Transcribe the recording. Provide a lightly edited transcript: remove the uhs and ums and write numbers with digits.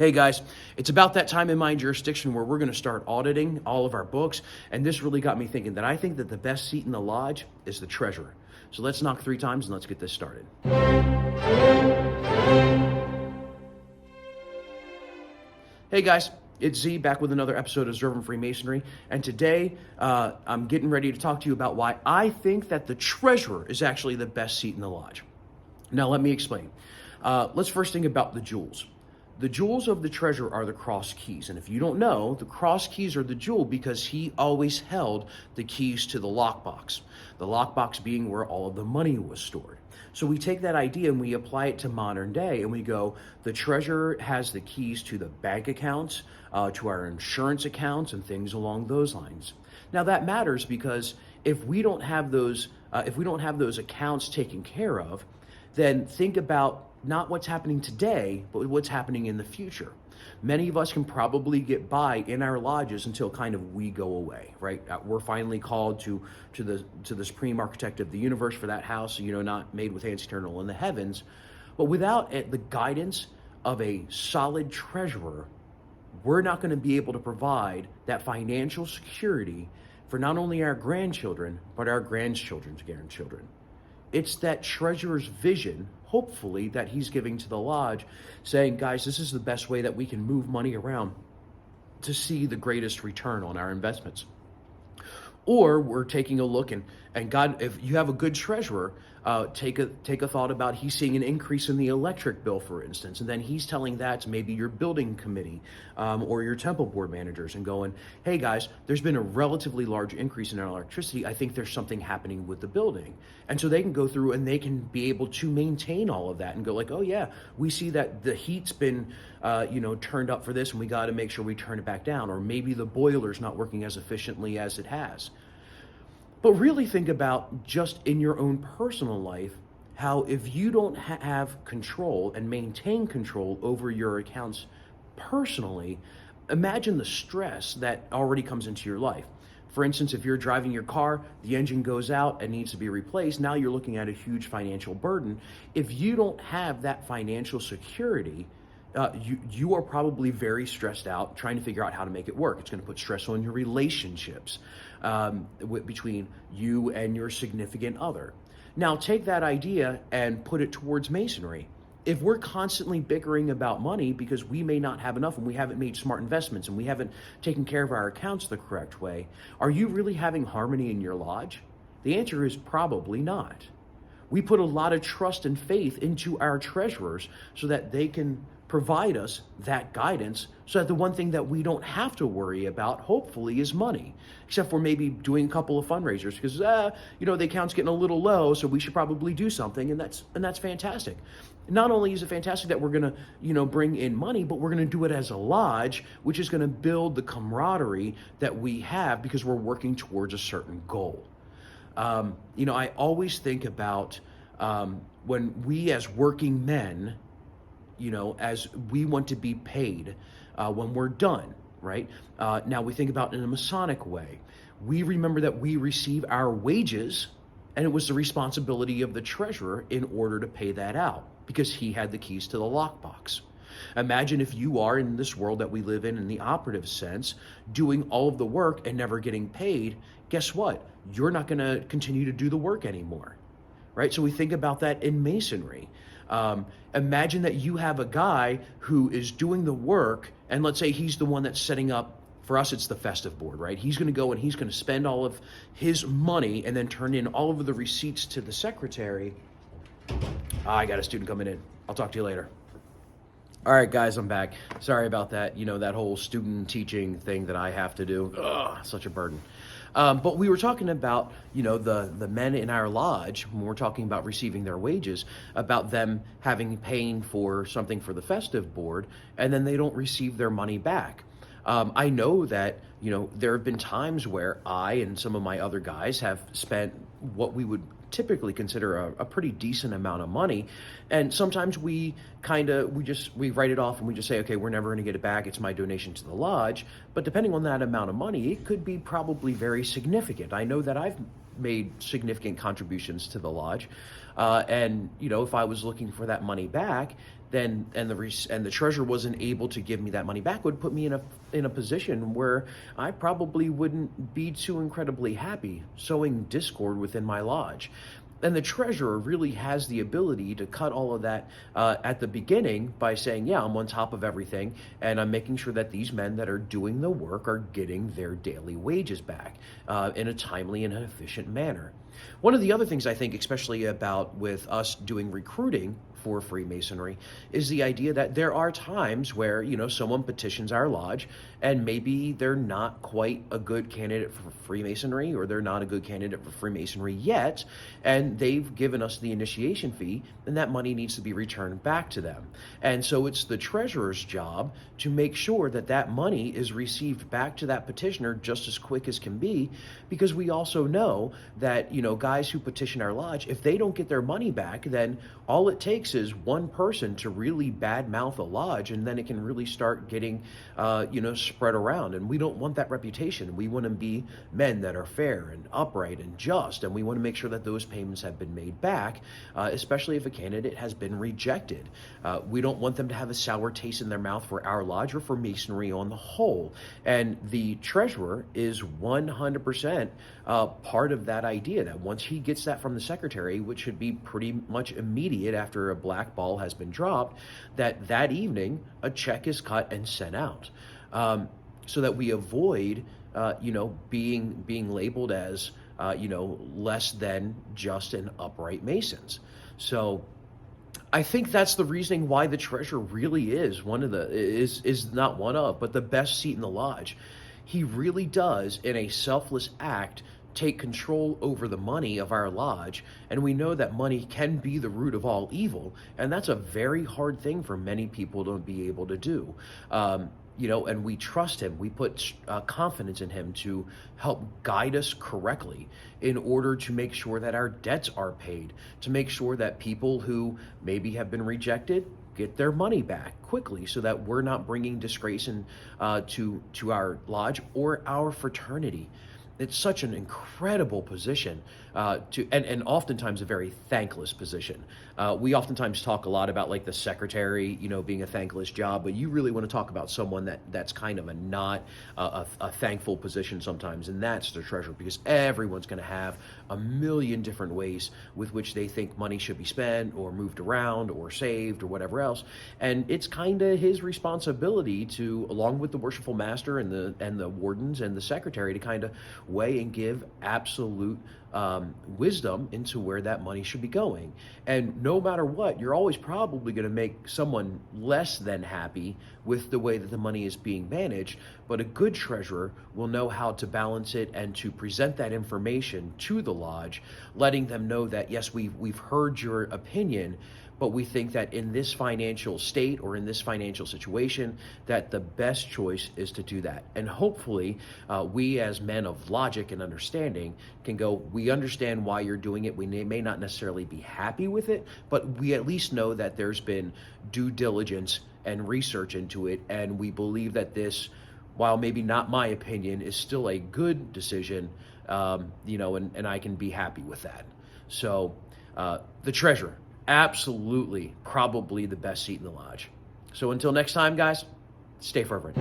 Hey guys, it's about that time in my jurisdiction where we're going to start auditing all of our books, and this really got me thinking that I think that the best seat in the lodge is the treasurer. So let's knock 3 times and let's get this started. Hey guys, it's Z back with another episode of Observant Freemasonry, and today I'm getting ready to talk to you about why I think that the treasurer is actually the best seat in the lodge. Now let me explain. Let's first think about the jewels. The jewels of the treasurer are the cross keys. And if you don't know, the cross keys are the jewel because he always held the keys to the lockbox. The lockbox being where all of the money was stored. So we take that idea and we apply it to modern day and we go, the treasurer has the keys to the bank accounts, to our insurance accounts and things along those lines. Now that matters because if we don't have those accounts taken care of, then think about not what's happening today, but what's happening in the future. Many of us can probably get by in our lodges until kind of we go away, right? We're finally called to the supreme architect of the universe for that house, not made with hands eternal in the heavens. But without the guidance of a solid treasurer, we're not going to be able to provide that financial security for not only our grandchildren, but our grandchildren's grandchildren. It's that treasurer's vision, hopefully, that he's giving to the lodge, saying, guys, this is the best way that we can move money around to see the greatest return on our investments. Or we're taking a look and God, if you have a good treasurer, take a thought about he's seeing an increase in the electric bill, for instance, and then he's telling that to maybe your building committee or your temple board managers and going, hey guys, there's been a relatively large increase in our electricity. I think there's something happening with the building. And so they can go through and they can be able to maintain all of that and go like, oh yeah, we see that the heat's been turned up for this and we got to make sure we turn it back down, or maybe the boiler's not working as efficiently as it has. But really think about just in your own personal life, how if you don't have control and maintain control over your accounts personally, imagine the stress that already comes into your life. For instance, if you're driving your car, the engine goes out and needs to be replaced, now you're looking at a huge financial burden. If you don't have that financial security, you are probably very stressed out trying to figure out how to make it work. It's going to put stress on your relationships between you and your significant other. Now take that idea and put it towards masonry. If we're constantly bickering about money because we may not have enough and we haven't made smart investments and we haven't taken care of our accounts the correct way, are you really having harmony in your lodge? The answer is probably not. We put a lot of trust and faith into our treasurers so that they can provide us that guidance, so that the one thing that we don't have to worry about, hopefully, is money, except for maybe doing a couple of fundraisers because the account's getting a little low, so we should probably do something, and that's fantastic. Not only is it fantastic that we're going to bring in money, but we're going to do it as a lodge, which is going to build the camaraderie that we have because we're working towards a certain goal. I always think about when we as working men, as we want to be paid when we're done, right? Now we think about it in a Masonic way. We remember that we receive our wages, and it was the responsibility of the treasurer in order to pay that out because he had the keys to the lockbox. Imagine if you are in this world that we live in the operative sense, doing all of the work and never getting paid. Guess what? You're not going to continue to do the work anymore, right? So we think about that in masonry. Imagine that you have a guy who is doing the work, and let's say he's the one that's setting up, for us it's the festive board, right? He's going to go and he's going to spend all of his money and then turn in all of the receipts to the secretary. I got a student coming in. I'll talk to you later. All right, guys, I'm back. Sorry about that. That whole student teaching thing that I have to do. Ugh, such a burden. But we were talking about, the men in our lodge, when we're talking about receiving their wages, about them paying for something for the festive board, and then they don't receive their money back. I know that, there have been times where I and some of my other guys have spent what we would typically consider a pretty decent amount of money, and sometimes we write it off and we just say, okay, we're never going to get it back, it's my donation to the lodge. But depending on that amount of money, it could be probably very significant. I know that I've made significant contributions to the lodge, and if I was looking for that money back, then and the treasurer wasn't able to give me that money back, would put me in a position where I probably wouldn't be too incredibly happy, sowing discord within my lodge. And the treasurer really has the ability to cut all of that at the beginning by saying, yeah, I'm on top of everything, and I'm making sure that these men that are doing the work are getting their daily wages back in a timely and an efficient manner. One of the other things I think, especially about with us doing recruiting for Freemasonry, is the idea that there are times where, someone petitions our lodge and maybe they're not quite a good candidate for Freemasonry, or they're not a good candidate for Freemasonry yet, and they've given us the initiation fee, and that money needs to be returned back to them. And so it's the treasurer's job to make sure that that money is received back to that petitioner just as quick as can be, because we also know that, guys who petition our lodge, if they don't get their money back, then all it takes is one person to really badmouth a lodge, and then it can really start getting, spread around. And we don't want that reputation. We want to be men that are fair and upright and just, and we want to make sure that those payments have been made back, especially if a candidate has been rejected. We don't want them to have a sour taste in their mouth for our lodge or for Masonry on the whole. And the treasurer is 100% part of that idea, that once he gets that from the secretary, which should be pretty much immediate after a black ball has been dropped, that evening a check is cut and sent out, so that we avoid being labeled as less than just an upright Masons. So I think that's the reasoning why the treasurer really is is not one of, but the best seat in the lodge. He really does, in a selfless act, take control over the money of our lodge, and we know that money can be the root of all evil, and that's a very hard thing for many people to be able to do. And we trust him. We put confidence in him to help guide us correctly in order to make sure that our debts are paid, to make sure that people who maybe have been rejected get their money back quickly, so that we're not bringing disgrace to our lodge or our fraternity. It's such an incredible position, and oftentimes a very thankless position. We oftentimes talk a lot about like the secretary, being a thankless job, but you really want to talk about someone that's kind of a thankful position sometimes, and that's the treasurer, because everyone's going to have a million different ways with which they think money should be spent or moved around or saved or whatever else, and it's kind of his responsibility to, along with the worshipful master and the wardens and the secretary, to kind of weigh and give absolute wisdom into where that money should be going. And no matter what, you're always probably going to make someone less than happy with the way that the money is being managed, but a good treasurer will know how to balance it and to present that information to the lodge, letting them know that, yes, we've heard your opinion, but we think that in this financial state or in this financial situation, that the best choice is to do that. And hopefully, we as men of logic and understanding can go, we understand why you're doing it. We may not necessarily be happy with it, but we at least know that there's been due diligence and research into it. And we believe that this, while maybe not my opinion, is still a good decision, and I can be happy with that. So the treasurer, absolutely, probably the best seat in the lodge. So until next time, guys, stay fervent.